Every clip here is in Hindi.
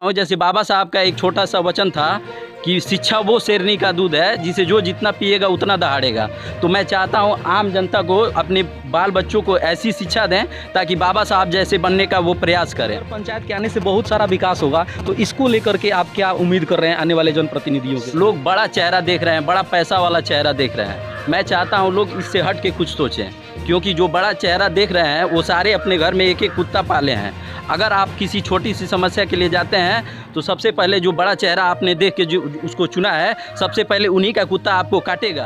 और जैसे बाबा साहब का एक छोटा सा वचन था कि शिक्षा वो शेरनी का दूध है जिसे जो जितना पिएगा उतना दहाड़ेगा। तो मैं चाहता हूँ आम जनता को, अपने बाल बच्चों को ऐसी शिक्षा दें ताकि बाबा साहब जैसे बनने का वो प्रयास करें। पंचायत के आने से बहुत सारा विकास होगा, तो इसको लेकर के आप क्या उम्मीद कर रहे हैं आने वाले जनप्रतिनिधियों के? लोग बड़ा चेहरा देख रहे हैं, बड़ा पैसा वाला चेहरा देख रहे हैं। मैं चाहता हूँ लोग इससे हट के कुछ सोचें, क्योंकि जो बड़ा चेहरा देख रहे हैं वो सारे अपने घर में एक एक कुत्ता पाले हैं। अगर आप किसी छोटी सी समस्या के लिए जाते हैं तो सबसे पहले जो बड़ा चेहरा आपने देख के जो उसको चुना है, सबसे पहले उन्हीं का कुत्ता आपको काटेगा।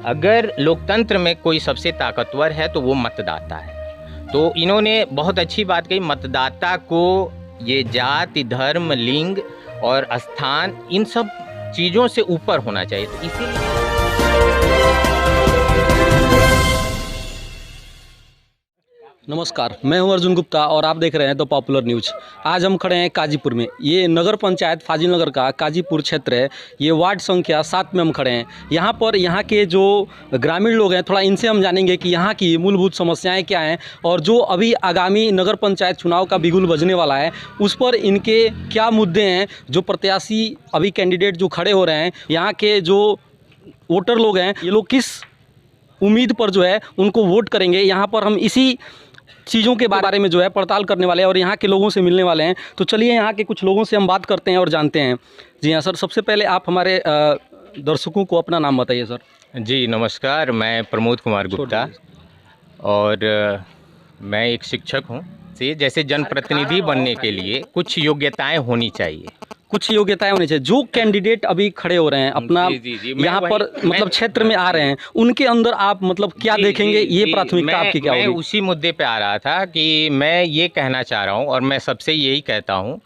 अगर लोकतंत्र में कोई सबसे ताकतवर है तो वो मतदाता है। तो इन्होंने बहुत अच्छी बात कही, मतदाता को ये जाति, धर्म, लिंग और स्थान इन सब चीज़ों से ऊपर होना चाहिए। तो इसीलिए नमस्कार, मैं हूं अर्जुन गुप्ता और आप देख रहे हैं द पॉपुलर न्यूज़। आज हम खड़े हैं काजीपुर में। ये नगर पंचायत फाजिल नगर का काजीपुर क्षेत्र है। ये वार्ड संख्या 7 में हम खड़े हैं। यहाँ पर यहाँ के जो ग्रामीण लोग हैं, थोड़ा इनसे हम जानेंगे कि यहाँ की मूलभूत समस्याएं क्या हैं और जो अभी आगामी नगर पंचायत चुनाव का बिगुल बजने वाला है उस पर इनके क्या मुद्दे हैं। जो प्रत्याशी अभी कैंडिडेट जो खड़े हो रहे हैं, यहाँ के जो वोटर लोग हैं, ये लोग किस उम्मीद पर जो है उनको वोट करेंगे, यहाँ पर हम इसी चीज़ों के बारे में जो है पड़ताल करने वाले हैं और यहाँ के लोगों से मिलने वाले हैं। तो चलिए यहाँ के कुछ लोगों से हम बात करते हैं और जानते हैं। जी हाँ सर, सबसे पहले आप हमारे दर्शकों को अपना नाम बताइए सर। जी नमस्कार, मैं प्रमोद कुमार गुप्ता और मैं एक शिक्षक हूँ। जैसे जनप्रतिनिधि बनने के लिए कुछ योग्यताएं होनी चाहिए। कुछ योग्यताएं होनी चाहिए। जो कैंडिडेट अभी खड़े हो रहे हैं अपना यहाँ पर मतलब क्षेत्र में आ रहे हैं, उनके अंदर आप मतलब क्या देखेंगे? ये प्राथमिकता आपकी क्या होगी? मैं उसी मुद्दे पे आ रहा था कि मैं ये कहना चाह रहा हूँ और मैं सबसे यही कहता हूँ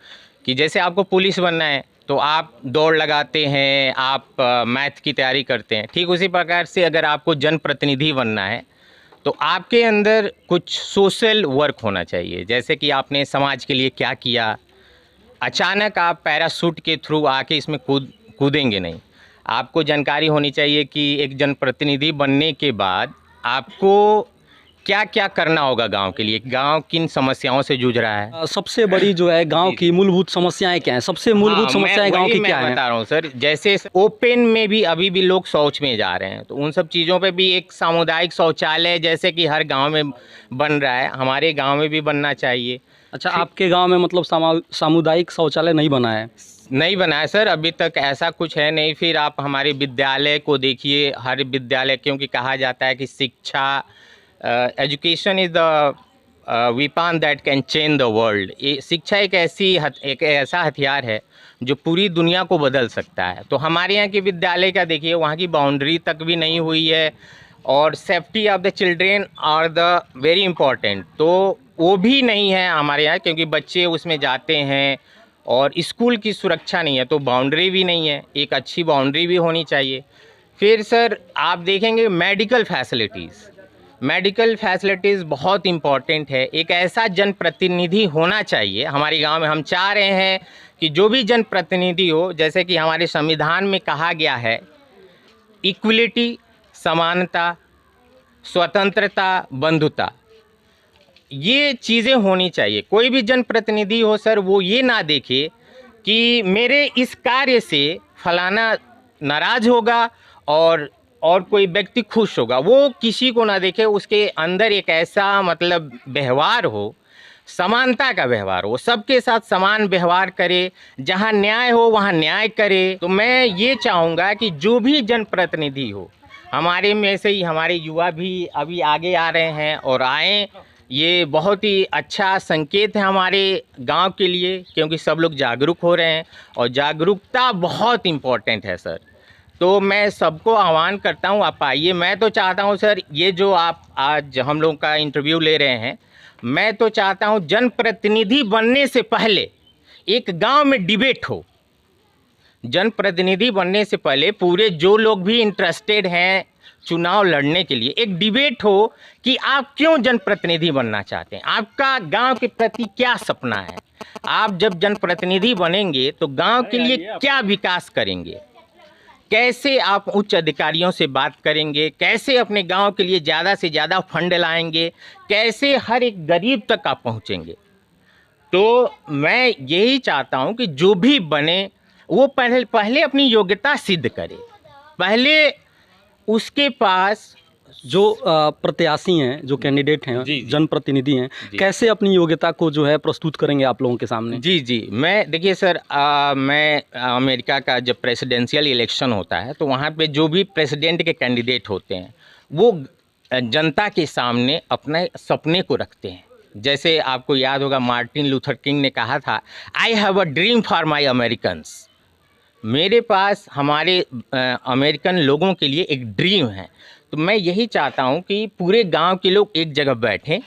कि जैसे आपको पुलिस बनना है तो आप दौड़ लगाते हैं, आप मैथ की तैयारी करते हैं। ठीक उसी प्रकार से अगर आपको जनप्रतिनिधि बनना है तो आपके अंदर कुछ सोशल वर्क होना चाहिए। जैसे कि आपने समाज के लिए क्या किया। अचानक आप पैराशूट के थ्रू आके इसमें कूदेंगे नहीं। आपको जानकारी होनी चाहिए कि एक जनप्रतिनिधि बनने के बाद आपको क्या क्या करना होगा गांव के लिए, गांव किन समस्याओं से जूझ रहा है। सबसे बड़ी जो है गांव की मूलभूत समस्याएं क्या हैं? सबसे मूलभूत समस्याएं गांव की क्या हैं? मैं बता रहा हूं सर, जैसे ओपन में भी अभी भी लोग शौच में जा रहे हैं, तो उन सब चीज़ों पे भी एक सामुदायिक शौचालय जैसे कि हर गाँव में बन रहा है, हमारे गाँव में भी बनना चाहिए। अच्छा, आपके गांव में मतलब सामुदायिक शौचालय नहीं बना है? नहीं बना है सर, अभी तक ऐसा कुछ है नहीं। फिर आप हमारे विद्यालय को देखिए, हर विद्यालय, क्योंकि कहा जाता है कि शिक्षा, education is the weapon that can change the world. ये शिक्षा एक ऐसा हथियार है जो पूरी दुनिया को बदल सकता है। तो हमारे यहाँ के विद्यालय का देखिए, वहाँ की बाउंड्री तक भी नहीं हुई है और safety of the children are the very important, तो वो भी नहीं है हमारे यहाँ, क्योंकि बच्चे उसमें जाते हैं और स्कूल की सुरक्षा नहीं है, तो बाउंड्री भी नहीं है। एक अच्छी बाउंड्री भी होनी चाहिए। फिर सर आप देखेंगे मेडिकल फैसिलिटीज़ बहुत इम्पॉर्टेंट है। एक ऐसा जनप्रतिनिधि होना चाहिए हमारे गांव में। हम चाह रहे हैं कि जो भी जनप्रतिनिधि हो, जैसे कि हमारे संविधान में कहा गया है, इक्वलिटी, समानता, स्वतंत्रता, बंधुता, ये चीज़ें होनी चाहिए। कोई भी जनप्रतिनिधि हो सर, वो ये ना देखे कि मेरे इस कार्य से फलाना नाराज़ होगा और कोई व्यक्ति खुश होगा, वो किसी को ना देखे। उसके अंदर एक ऐसा मतलब व्यवहार हो, समानता का व्यवहार हो, सबके साथ समान व्यवहार करे, जहाँ न्याय हो वहाँ न्याय करे। तो मैं ये चाहूँगा कि जो भी जनप्रतिनिधि हो, हमारे में से ही हमारे युवा भी अभी आगे आ रहे हैं और आएँ, ये बहुत ही अच्छा संकेत है हमारे गांव के लिए, क्योंकि सब लोग जागरूक हो रहे हैं और जागरूकता बहुत इम्पोर्टेंट है सर। तो मैं सबको आह्वान करता हूं, आप आइए। मैं तो चाहता हूं सर, ये जो आप आज हम लोग का इंटरव्यू ले रहे हैं, मैं तो चाहता हूं जनप्रतिनिधि बनने से पहले एक गांव में डिबेट हो। जनप्रतिनिधि बनने से पहले पूरे जो लोग भी इंटरेस्टेड हैं चुनाव लड़ने के लिए, एक डिबेट हो कि आप क्यों जनप्रतिनिधि बनना चाहते हैं, आपका गांव के प्रति क्या सपना है। आप जब जनप्रतिनिधि बनेंगे तो गांव के लिए क्या विकास करेंगे, कैसे आप उच्च अधिकारियों से बात करेंगे, कैसे अपने गांव के लिए ज़्यादा से ज़्यादा फंड लाएंगे, कैसे हर एक गरीब तक आप पहुंचेंगे। तो मैं यही चाहता हूं कि जो भी बने वो पहले अपनी योग्यता सिद्ध करे, पहले उसके पास जो प्रत्याशी हैं, जो कैंडिडेट हैं, जी, जी। जनप्रतिनिधि हैं, जी। कैसे अपनी योग्यता को जो है प्रस्तुत करेंगे आप लोगों के सामने? जी जी, मैं देखिए सर, मैं अमेरिका का जब प्रेसिडेंशियल इलेक्शन होता है तो वहाँ पे जो भी प्रेसिडेंट के कैंडिडेट होते हैं वो जनता के सामने अपने सपने को रखते हैं। जैसे आपको याद होगा मार्टिन लूथर किंग ने कहा था, I have a dream for my Americans. मेरे पास हमारे अमेरिकन लोगों के लिए एक ड्रीम है। तो मैं यही चाहता हूँ कि पूरे गांव के लोग एक जगह बैठें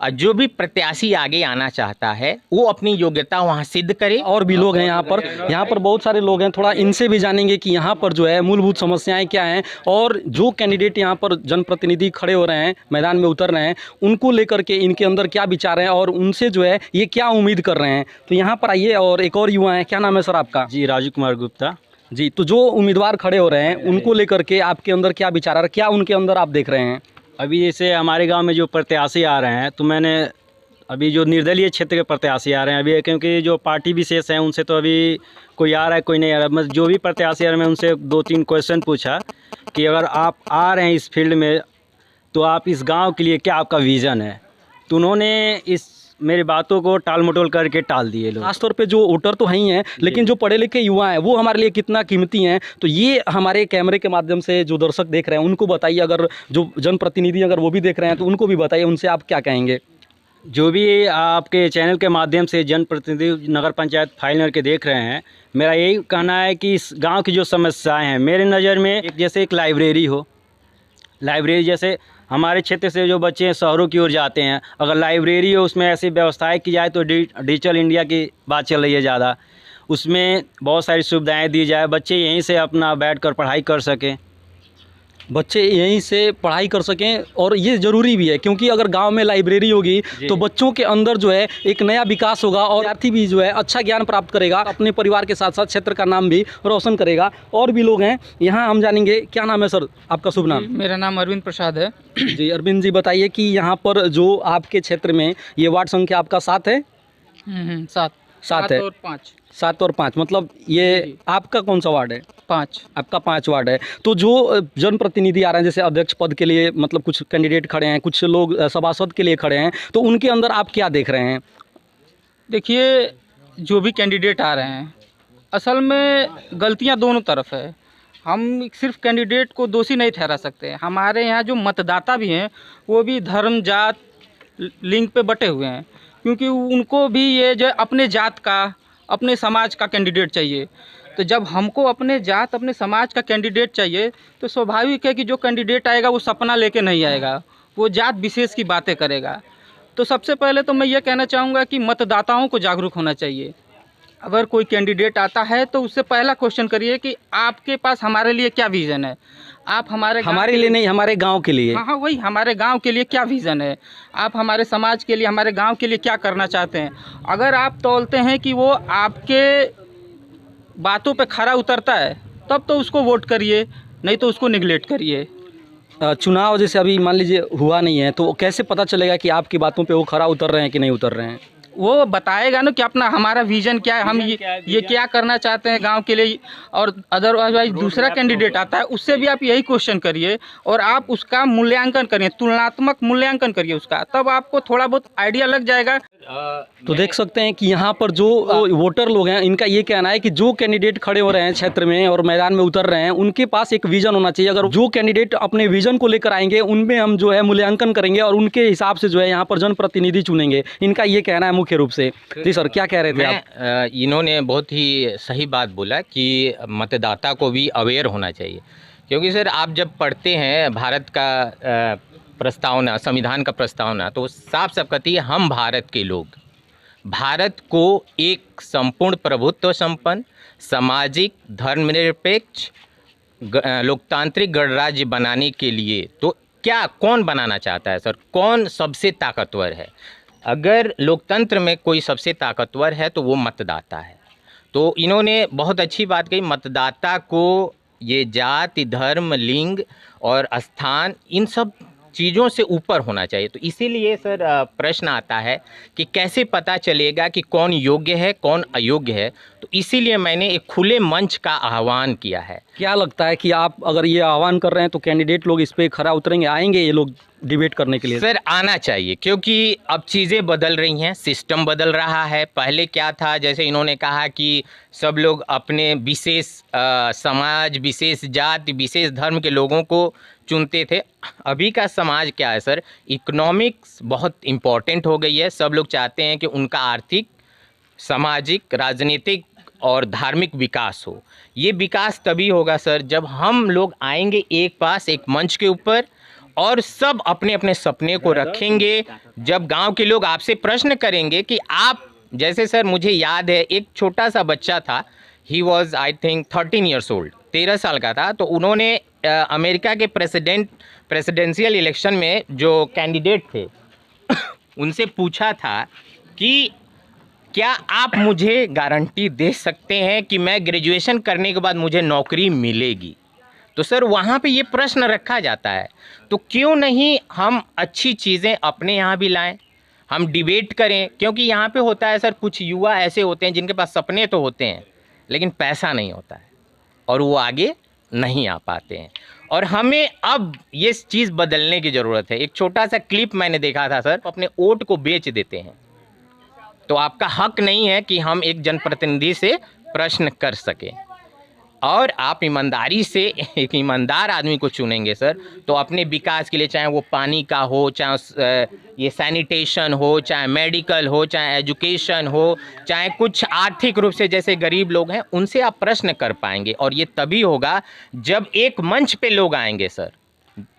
और जो भी प्रत्याशी आगे आना चाहता है वो अपनी योग्यता वहाँ सिद्ध करे। और भी लोग हैं यहाँ पर बहुत सारे लोग हैं, थोड़ा इनसे भी जानेंगे कि यहाँ पर जो है मूलभूत समस्याएं क्या हैं और जो कैंडिडेट यहाँ पर जनप्रतिनिधि खड़े हो रहे हैं, मैदान में उतर रहे हैं, उनको लेकर के इनके अंदर क्या विचार हैं और उनसे जो है ये क्या उम्मीद कर रहे हैं। तो यहाँ पर आइए, और एक और युवा हैं, क्या नाम है सर आपका? जी, राजू कुमार गुप्ता। जी, तो जो उम्मीदवार खड़े हो रहे हैं उनको लेकर के आपके अंदर क्या विचार आ रहा है, क्या उनके अंदर आप देख रहे हैं? अभी जैसे हमारे गांव में जो प्रत्याशी आ रहे हैं, तो मैंने अभी जो निर्दलीय क्षेत्र के प्रत्याशी आ रहे हैं अभी, क्योंकि जो पार्टी विशेष हैं उनसे तो अभी कोई आ रहा है कोई नहीं आ रहा। मैं जो भी प्रत्याशी आ रहे हैं मैं उनसे 2-3 क्वेश्चन पूछा कि अगर आप आ रहे हैं इस फील्ड में तो आप इस गांव के लिए क्या आपका विज़न है। तो उन्होंने इस मेरी बातों को टाल मटोल करके टाल दिए लोग। खासतौर पे जो वोटर तो हैं ही हैं, लेकिन जो पढ़े लिखे युवा हैं वो हमारे लिए कितना कीमती हैं, तो ये हमारे कैमरे के माध्यम से जो दर्शक देख रहे हैं उनको बताइए, अगर जो जनप्रतिनिधि अगर वो भी देख रहे हैं तो उनको भी बताइए, उनसे आप क्या कहेंगे? जो भी आपके चैनल के माध्यम से जनप्रतिनिधि नगर पंचायत फाइल नगर के देख रहे हैं, मेरा यही कहना है कि इस गांव की जो समस्याएं हैं मेरे नज़र में जैसे एक लाइब्रेरी हो। लाइब्रेरी जैसे हमारे क्षेत्र से जो बच्चे शहरों की ओर जाते हैं, अगर लाइब्रेरी हो उसमें ऐसी व्यवस्थाएं की जाए तो डिजिटल इंडिया की बात चल रही है ज़्यादा, उसमें बहुत सारी सुविधाएं दी जाए, बच्चे यहीं से अपना बैठकर पढ़ाई कर सकें। बच्चे यहीं से पढ़ाई कर सकें, और ये ज़रूरी भी है क्योंकि अगर गांव में लाइब्रेरी होगी तो बच्चों के अंदर जो है एक नया विकास होगा और विद्यार्थी भी जो है अच्छा ज्ञान प्राप्त करेगा, अपने परिवार के साथ साथ क्षेत्र का नाम भी रोशन करेगा। और भी लोग हैं यहाँ, हम जानेंगे। क्या नाम है सर आपका? शुभ नाम? मेरा नाम अरविंद प्रसाद है। जी अरविंद जी, बताइए कि यहाँ पर जो आपके क्षेत्र में ये वार्ड संख्या आपका 7 है? 7 है और 5। 7 और 5, मतलब ये आपका कौन सा वार्ड है? 5। आपका 5 वार्ड है। तो जो जनप्रतिनिधि आ रहे हैं, जैसे अध्यक्ष पद के लिए मतलब कुछ कैंडिडेट खड़े हैं, कुछ लोग सभासद के लिए खड़े हैं, तो उनके अंदर आप क्या देख रहे हैं? देखिए, जो भी कैंडिडेट आ रहे हैं असल में गलतियां दोनों तरफ है। हम सिर्फ कैंडिडेट को दोषी नहीं ठहरा सकते। हमारे यहाँ जो मतदाता भी हैं वो भी धर्म जात लिंग पे बटे हुए हैं, क्योंकि उनको भी ये जो अपने जात का अपने समाज का कैंडिडेट चाहिए। तो जब हमको अपने जात अपने समाज का कैंडिडेट चाहिए तो स्वाभाविक है कि जो कैंडिडेट आएगा वो सपना लेके नहीं आएगा, वो जात विशेष की बातें करेगा। तो सबसे पहले तो मैं ये कहना चाहूँगा कि मतदाताओं को जागरूक होना चाहिए। अगर कोई कैंडिडेट आता है तो उससे पहला क्वेश्चन करिए कि आपके पास हमारे लिए क्या विज़न है। आप हमारे लिए नहीं, हमारे गांव के लिए। हाँ, वही हमारे गांव के लिए क्या विज़न है। आप हमारे समाज के लिए, हमारे गांव के लिए क्या करना चाहते हैं। अगर आप तौलते हैं कि वो आपके बातों पे खरा उतरता है तब तो उसको वोट करिए, नहीं तो उसको निगलेक्ट करिए। चुनाव जैसे अभी मान लीजिए हुआ नहीं है, तो कैसे पता चलेगा कि आपकी बातों पे वो खरा उतर रहे हैं कि नहीं उतर रहे हैं? वो बताएगा ना कि अपना हमारा विजन क्या है, हम ये क्या करना चाहते हैं गांव के लिए। और अदरवाइज दूसरा कैंडिडेट आता है उससे भी आप यही क्वेश्चन करिए और आप उसका मूल्यांकन करिए, तुलनात्मक मूल्यांकन करिए उसका, तब आपको थोड़ा बहुत आइडिया लग जाएगा। तो देख सकते हैं कि यहाँ पर जो वोटर लोग हैं इनका ये कहना है कि जो कैंडिडेट खड़े हो रहे हैं क्षेत्र में और मैदान में उतर रहे हैं उनके पास एक विजन होना चाहिए। अगर जो कैंडिडेट अपने विजन को लेकर आएंगे उनमें हम जो है मूल्यांकन करेंगे और उनके हिसाब से जो है यहाँ पर जनप्रतिनिधि चुनेंगे, इनका ये कहना है मुख्य रूप से। जी सर, क्या कह रहे थे आप? इन्होंने बहुत ही सही बात बोला कि मतदाता को भी अवेयर होना चाहिए, क्योंकि सर आप जब पढ़ते हैं भारत का प्रस्तावना, संविधान का प्रस्तावना, तो साफ साफ कहती है हम भारत के लोग भारत को एक संपूर्ण प्रभुत्व संपन्न, सामाजिक, धर्मनिरपेक्ष, लोकतांत्रिक गणराज्य बनाने के लिए तो क्या कौन बनाना चाहता है सर? कौन सबसे ताकतवर है? अगर लोकतंत्र में कोई सबसे ताकतवर है तो वो मतदाता है। तो इन्होंने बहुत अच्छी बात कही, मतदाता को ये जाति, धर्म, लिंग और स्थान, इन सब चीज़ों से ऊपर होना चाहिए। तो इसीलिए सर प्रश्न आता है कि कैसे पता चलेगा कि कौन योग्य है कौन अयोग्य है। तो इसीलिए मैंने एक खुले मंच का आह्वान किया है। क्या लगता है कि आप अगर ये आह्वान कर रहे हैं तो कैंडिडेट लोग इस पे खरा उतरेंगे, आएंगे ये लोग डिबेट करने के लिए? सर आना चाहिए, क्योंकि अब चीज़ें बदल रही हैं, सिस्टम बदल रहा है। पहले क्या था, जैसे इन्होंने कहा कि सब लोग अपने विशेष समाज, विशेष जाति, विशेष धर्म के लोगों को चुनते थे। अभी का समाज क्या है सर, इकोनॉमिक्स बहुत इम्पॉर्टेंट हो गई है। सब लोग चाहते हैं कि उनका आर्थिक, सामाजिक, राजनीतिक और धार्मिक विकास हो। ये विकास तभी होगा सर जब हम लोग आएंगे एक पास, एक मंच के ऊपर, और सब अपने अपने सपने को रखेंगे। जब गांव के लोग आपसे प्रश्न करेंगे कि आप, जैसे सर मुझे याद है एक छोटा सा बच्चा था, he was I think 13 years old, 13 साल का था। तो उन्होंने अमेरिका के प्रेसिडेंशियल इलेक्शन में जो कैंडिडेट थे उनसे पूछा था कि क्या आप मुझे गारंटी दे सकते हैं कि मैं ग्रेजुएशन करने के बाद मुझे नौकरी मिलेगी। तो सर वहाँ पे ये प्रश्न रखा जाता है। तो क्यों नहीं हम अच्छी चीज़ें अपने यहाँ भी लाएं, हम डिबेट करें। क्योंकि यहाँ पे होता है सर, कुछ युवा ऐसे होते हैं जिनके पास सपने तो होते हैं लेकिन पैसा नहीं होता है और वो आगे नहीं आ पाते हैं। और हमें अब ये चीज़ बदलने की ज़रूरत है। एक छोटा सा क्लिप मैंने देखा था सर, अपने वोट को बेच देते हैं। तो आपका हक नहीं है कि हम एक जनप्रतिनिधि से प्रश्न कर सकें। और आप ईमानदारी से एक ईमानदार आदमी को चुनेंगे सर, तो अपने विकास के लिए, चाहे वो पानी का हो, चाहे ये सैनिटेशन हो, चाहे मेडिकल हो, चाहे एजुकेशन हो, चाहे कुछ आर्थिक रूप से जैसे गरीब लोग हैं उनसे आप प्रश्न कर पाएंगे। और ये तभी होगा जब एक मंच पे लोग आएंगे सर।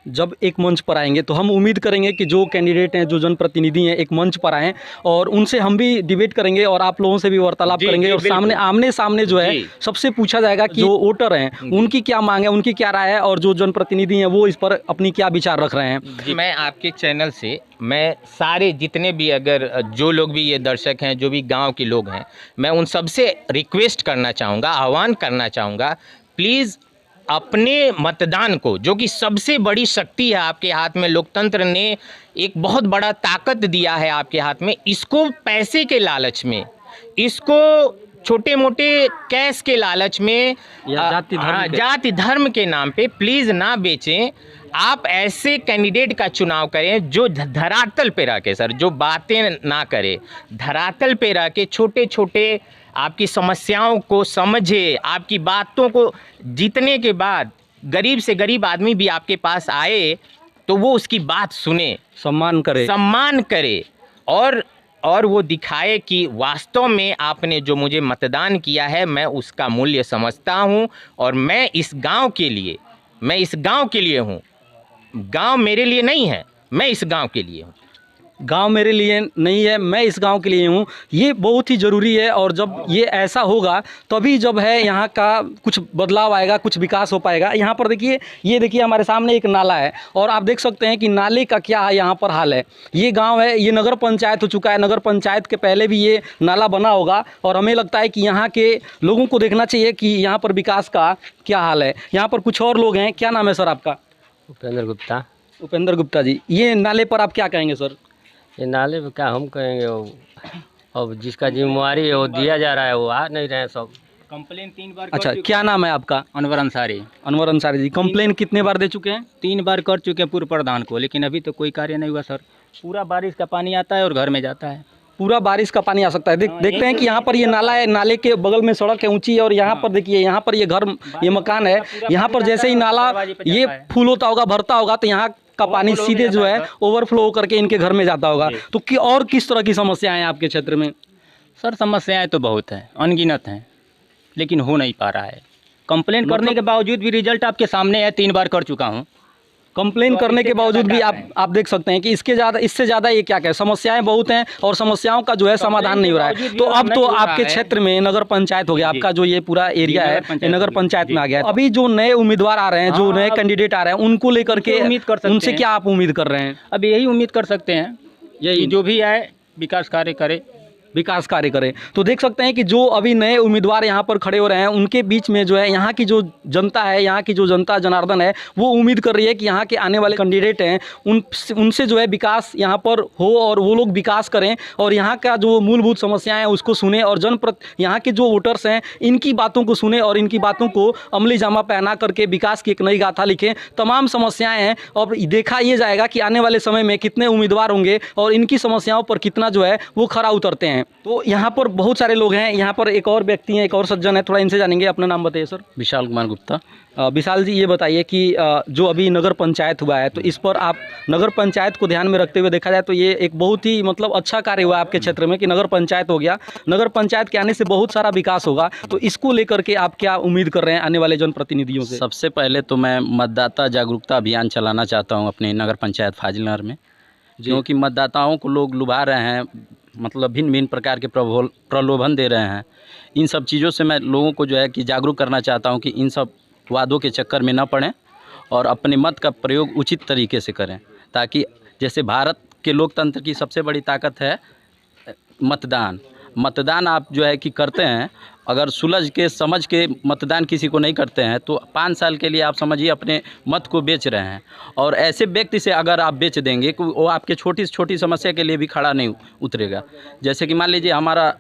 जब एक मंच पर आएंगे तो हम उम्मीद करेंगे कि जो कैंडिडेट हैं, जो जनप्रतिनिधि हैं, एक मंच पर आएँ और उनसे हम भी डिबेट करेंगे और आप लोगों से भी वार्तालाप करेंगे। और सामने आमने सामने जो है सबसे पूछा जाएगा कि जो वोटर हैं उनकी क्या मांग है, उनकी क्या राय है, और जो जनप्रतिनिधि हैं वो इस पर अपनी क्या विचार रख रहे हैं। मैं आपके चैनल से, मैं सारे जितने भी, अगर जो लोग भी ये दर्शक हैं, जो भी गाँव के लोग हैं, मैं उन सबसे रिक्वेस्ट करना चाहूँगा, आह्वान करना चाहूँगा, प्लीज़ अपने मतदान को, जो कि सबसे बड़ी शक्ति है आपके हाथ में, लोकतंत्र ने एक बहुत बड़ा ताकत दिया है आपके हाथ में, इसको पैसे के लालच में, इसको छोटे मोटे कैश के लालच में, जाति धर्म के नाम पे प्लीज़ ना बेचें। आप ऐसे कैंडिडेट का चुनाव करें जो धरातल पे रह के सर, जो बातें ना करे, धरातल पे रह के छोटे छोटे आपकी समस्याओं को समझे, आपकी बातों को जीतने के बाद गरीब से गरीब आदमी भी आपके पास आए तो वो उसकी बात सुने, सम्मान करे और वो दिखाए कि वास्तव में आपने जो मुझे मतदान किया है मैं उसका मूल्य समझता हूँ और मैं इस गांव के लिए हूँ। गांव मेरे लिए नहीं है, मैं इस गांव के लिए हूँ। गांव मेरे लिए नहीं है, मैं इस गांव के लिए हूँ। ये बहुत ही ज़रूरी है। और जब ये ऐसा होगा तभी जब है यहाँ का कुछ बदलाव आएगा, कुछ विकास हो पाएगा। यहाँ पर देखिए, ये देखिए हमारे सामने एक नाला है और आप देख सकते हैं कि नाले का क्या है यहाँ पर हाल है। ये गांव है, ये नगर पंचायत हो चुका है। नगर पंचायत के पहले भी ये नाला बना होगा और हमें लगता है कि यहाँ के लोगों को देखना चाहिए कि यहाँ पर विकास का क्या हाल है। यहाँ पर कुछ और लोग हैं। क्या नाम है सर आपका? उपेंद्र गुप्ता जी, ये नाले पर आप क्या कहेंगे सर? ये नाले पे क्या हम कहेंगे, अब जिसका जिम्मेवारी है वो दिया जा रहा है, वो आ नहीं रहे हैं सब। कंप्लेन 3 बार। अच्छा, क्या नाम है आपका? अनवर अंसारी। अनवर अंसारी जी, कंप्लेन कितने बार दे चुके हैं? 3 बार कर चुके हैं पूर्व प्रधान को, लेकिन अभी तो कोई कार्य नहीं हुआ सर। पूरा बारिश का पानी आता है और घर में जाता है। पूरा बारिश का पानी आ सकता है। देखते हैं कि यहाँ पर ये नाला है, नाले के बगल में सड़क है ऊंची, और यहाँ पर देखिए, यहाँ पर ये घर, ये मकान है। यहाँ पर जैसे ही नाला ये फुल होता होगा, भरता होगा, तो यहाँ का पानी सीधे जो है ओवरफ्लो करके इनके घर में जाता होगा। तो और किस तरह की समस्याएं हैं आपके क्षेत्र में? सर समस्याएं तो बहुत हैं, अनगिनत हैं, लेकिन हो नहीं पा रहा है। कंप्लेन करने के बावजूद भी रिजल्ट आपके सामने है। 3 बार कर चुका हूँ। कंप्लेन करने के बावजूद भी आप देख सकते हैं कि इससे ज़्यादा ये क्या कहे, समस्याएं बहुत हैं और समस्याओं का जो है समाधान नहीं हो रहा है। तो अब तो आपके क्षेत्र में नगर पंचायत हो गया, आपका जो ये पूरा एरिया है ये नगर पंचायत में आ गया है। अभी जो नए उम्मीदवार आ रहे हैं, जो नए कैंडिडेट आ रहे हैं, उनको लेकर के उनसे क्या आप उम्मीद कर रहे हैं? अब यही उम्मीद कर सकते हैं, यही जो भी आए विकास कार्य करे, विकास कार्य करें। तो देख सकते हैं कि जो अभी नए उम्मीदवार यहाँ पर खड़े हो रहे हैं उनके बीच में जो है यहाँ की जो जनता है, यहाँ की जो जनता जनार्दन है, वो उम्मीद कर रही है कि यहाँ के आने वाले कैंडिडेट हैं उनसे जो है विकास यहाँ पर हो और वो लोग विकास करें और यहाँ का जो मूलभूत समस्याएं हैं उसको सुने और यहाँ के जो वोटर्स हैं इनकी बातों को सुने और इनकी बातों को अमली जामा पहना करके विकास की एक नई गाथा लिखें। तमाम समस्याएं हैं और देखा ये जाएगा कि आने वाले समय में कितने उम्मीदवार होंगे और इनकी समस्याओं पर कितना जो है वो खरा उतरते हैं। तो यहाँ पर बहुत सारे लोग हैं, यहाँ पर एक और व्यक्ति हैं, एक और सज्जन है, थोड़ा इनसे जानेंगे। अपना नाम बताइए सर। विशाल कुमार गुप्ता। विशाल जी, ये बताइए कि जो अभी नगर पंचायत हुआ है तो इस पर आप नगर पंचायत को ध्यान में रखते हुए देखा जाए तो ये एक बहुत ही मतलब अच्छा कार्य हुआ आपके क्षेत्र में कि नगर पंचायत हो गया। नगर पंचायत के आने से बहुत सारा विकास होगा, तो इसको लेकर के आप क्या उम्मीद कर रहे हैं आने वाले जनप्रतिनिधियों से? सबसे पहले तो मैं मतदाता जागरूकता अभियान चलाना चाहता हूँ अपने नगर पंचायत फाजिलनगर में, क्योंकि मतदाताओं को लोग लुभा रहे हैं, मतलब भिन्न भिन्न प्रकार के प्रलोभन दे रहे हैं। इन सब चीज़ों से मैं लोगों को जो है कि जागरूक करना चाहता हूँ कि इन सब वादों के चक्कर में न पड़ें और अपने मत का प्रयोग उचित तरीके से करें, ताकि जैसे भारत के लोकतंत्र की सबसे बड़ी ताकत है मतदान आप जो है कि करते हैं, अगर सुलझ के समझ के मतदान किसी को नहीं करते हैं तो 5 साल के लिए आप समझिए अपने मत को बेच रहे हैं। और ऐसे व्यक्ति से अगर आप बेच देंगे कि वो आपके छोटी से छोटी समस्या के लिए भी खड़ा नहीं उतरेगा। जैसे कि मान लीजिए हमारा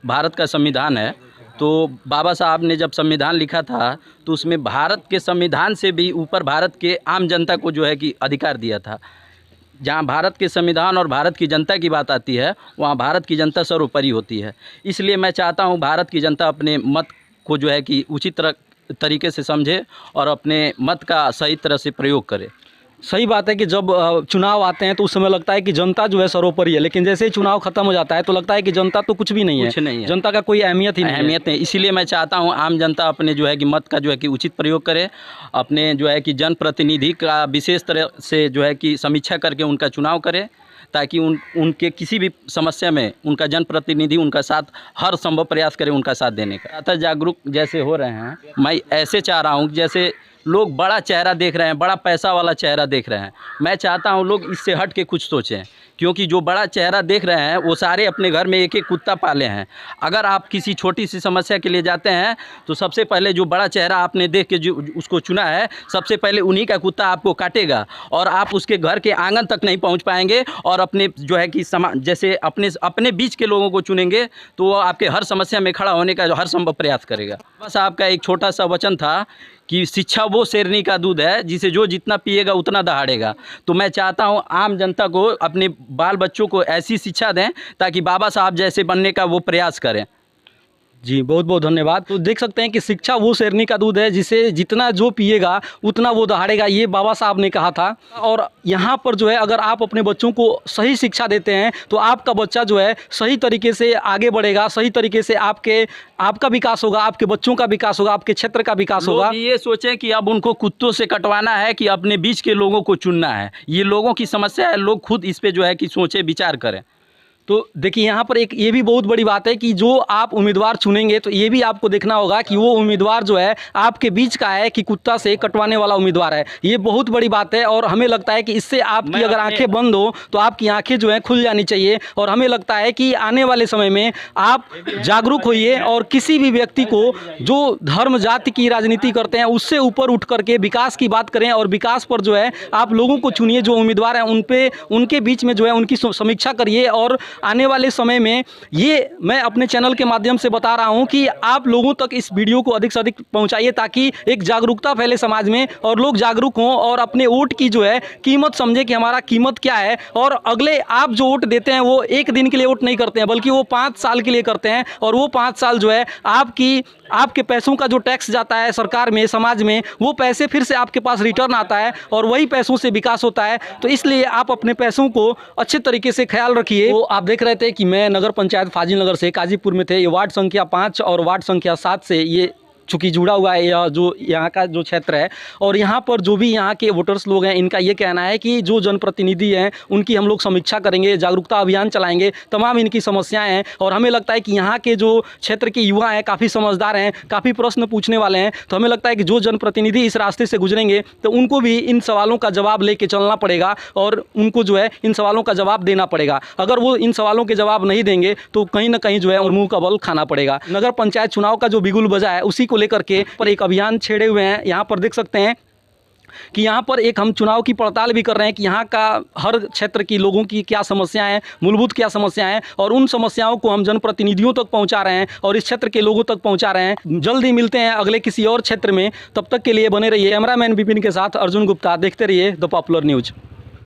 भारत का संविधान है, तो बाबा साहब ने जब संविधान लिखा था तो उसमें भारत के संविधान से भी ऊपर भारत के आम जनता को जो है कि अधिकार दिया था। जहाँ भारत के संविधान और भारत की जनता की बात आती है वहाँ भारत की जनता सर्वोपरि होती है। इसलिए मैं चाहता हूँ भारत की जनता अपने मत को जो है कि उचित तरीके से समझे और अपने मत का सही तरह से प्रयोग करे। सही बात है कि जब चुनाव आते हैं तो उस समय लगता है कि जनता जो है सर्वोपरि है, लेकिन जैसे ही चुनाव खत्म हो जाता है तो लगता है कि जनता तो कुछ भी नहीं है, जनता का कोई अहमियत ही नहीं। इसीलिए मैं चाहता हूं आम जनता अपने जो है कि मत का जो है कि उचित प्रयोग करे, अपने जो है कि जनप्रतिनिधि का विशेष तरह से जो है कि समीक्षा करके उनका चुनाव करे, ताकि उनके किसी भी समस्या में उनका जनप्रतिनिधि उनका साथ हर संभव प्रयास करे उनका साथ देने का। अतः जागरूक जैसे हो रहे हैं, मैं ऐसे चाह रहा हूँ जैसे लोग बड़ा चेहरा देख रहे हैं, बड़ा पैसा वाला चेहरा देख रहे हैं, मैं चाहता हूं लोग इससे हट के कुछ सोचें, क्योंकि जो बड़ा चेहरा देख रहे हैं वो सारे अपने घर में एक एक कुत्ता पाले हैं। अगर आप किसी छोटी सी समस्या के लिए जाते हैं तो सबसे पहले जो बड़ा चेहरा आपने देख के जो उसको चुना है, सबसे पहले उन्हीं का कुत्ता आपको काटेगा और आप उसके घर के आंगन तक नहीं पहुंच पाएंगे। और अपने जो है कि जैसे अपने बीच के लोगों को चुनेंगे तो वो आपके हर समस्या में खड़ा होने का जो हर संभव प्रयास करेगा। बस आपका एक छोटा सा वचन था कि शिक्षा वो शेरनी का दूध है जिसे जो जितना पिएगा उतना दहाड़ेगा। तो मैं चाहता हूँ आम जनता को अपने बाल बच्चों को ऐसी शिक्षा दें ताकि बाबा साहब जैसे बनने का वो प्रयास करें। जी बहुत बहुत धन्यवाद। तो देख सकते हैं कि शिक्षा वो शेरनी का दूध है जिसे जितना जो पिएगा उतना वो दहाड़ेगा, ये बाबा साहब ने कहा था। और यहाँ पर जो है अगर आप अपने बच्चों को सही शिक्षा देते हैं तो आपका बच्चा जो है सही तरीके से आगे बढ़ेगा, सही तरीके से आपका विकास होगा, आपके बच्चों का विकास होगा, आपके क्षेत्र का विकास होगा। ये सोचें कि अब उनको कुत्तों से कटवाना है कि अपने बीच के लोगों को चुनना है, ये लोगों की समस्या है, लोग खुद इस पर जो है कि सोचें विचार करें। तो देखिए यहाँ पर एक ये भी बहुत बड़ी बात है कि जो आप उम्मीदवार चुनेंगे तो ये भी आपको देखना होगा कि वो उम्मीदवार जो है आपके बीच का है कि कुत्ता से कटवाने वाला उम्मीदवार है। ये बहुत बड़ी बात है और हमें लगता है कि इससे आपकी अगर आंखें बंद हो तो आपकी आंखें जो है खुल जानी चाहिए। और हमें लगता है कि आने वाले समय में आप जागरूक होइए और किसी भी व्यक्ति को जो धर्म जाति की राजनीति करते हैं उससे ऊपर उठ करके विकास की बात करें और विकास पर जो है आप लोगों को चुनिए, जो उम्मीदवार हैं उनके बीच में जो है उनकी समीक्षा करिए। और आने वाले समय में ये मैं अपने चैनल के माध्यम से बता रहा हूं कि आप लोगों तक इस वीडियो को अधिक से अधिक पहुंचाइए ताकि एक जागरूकता फैले समाज में और लोग जागरूक हों और अपने वोट की जो है कीमत समझे कि हमारा कीमत क्या है। और अगले आप जो वोट देते हैं वो एक दिन के लिए वोट नहीं करते हैं बल्कि वो 5 साल के लिए करते हैं। और वो 5 साल जो है आपके पैसों का जो टैक्स जाता है सरकार में, समाज में, वो पैसे फिर से आपके पास रिटर्न आता है और वही पैसों से विकास होता है। तो इसलिए आप अपने पैसों को अच्छे तरीके से ख्याल रखिए। तो आप देख रहे थे कि मैं नगर पंचायत फाजिलनगर से काजीपुर में थे। ये वार्ड संख्या 5 और वार्ड संख्या 7 से ये चूँकि जुड़ा हुआ है यह जो यहाँ का जो क्षेत्र है। और यहाँ पर जो भी यहाँ के वोटर्स लोग हैं, इनका ये कहना है कि जो जनप्रतिनिधि हैं उनकी हम लोग समीक्षा करेंगे, जागरूकता अभियान चलाएंगे, तमाम इनकी समस्याएं हैं। और हमें लगता है कि यहाँ के जो क्षेत्र के युवा हैं काफ़ी समझदार हैं, काफ़ी प्रश्न पूछने वाले हैं। तो हमें लगता है कि जो जनप्रतिनिधि इस रास्ते से गुजरेंगे तो उनको भी इन सवालों का जवाब लेके चलना पड़ेगा और उनको जो है इन सवालों का जवाब देना पड़ेगा। अगर वो इन सवालों के जवाब नहीं देंगे तो कहीं ना कहीं जो है मुंह का बल खाना पड़ेगा। नगर पंचायत चुनाव का जो बिगुल बजा है उसी को लेकर के पर एक अभियान छेड़े हुए हैं। यहाँ पर देख सकते हैं कि यहाँ पर एक हम चुनाव की पड़ताल भी कर रहे हैं कि यहाँ का हर क्षेत्र की लोगों की क्या समस्याएं हैं, मूलभूत क्या समस्याएं हैं, और उन समस्याओं को हम जनप्रतिनिधियों तक पहुँचा रहे हैं और इस क्षेत्र के लोगों तक पहुँचा रहे हैं। जल्द ही मिलते हैं अगले किसी और क्षेत्र में, तब तक के लिए बने रहिए। कैमरामैन विपिन के साथ अर्जुन गुप्ता, देखते रहिए द पॉपुलर न्यूज़।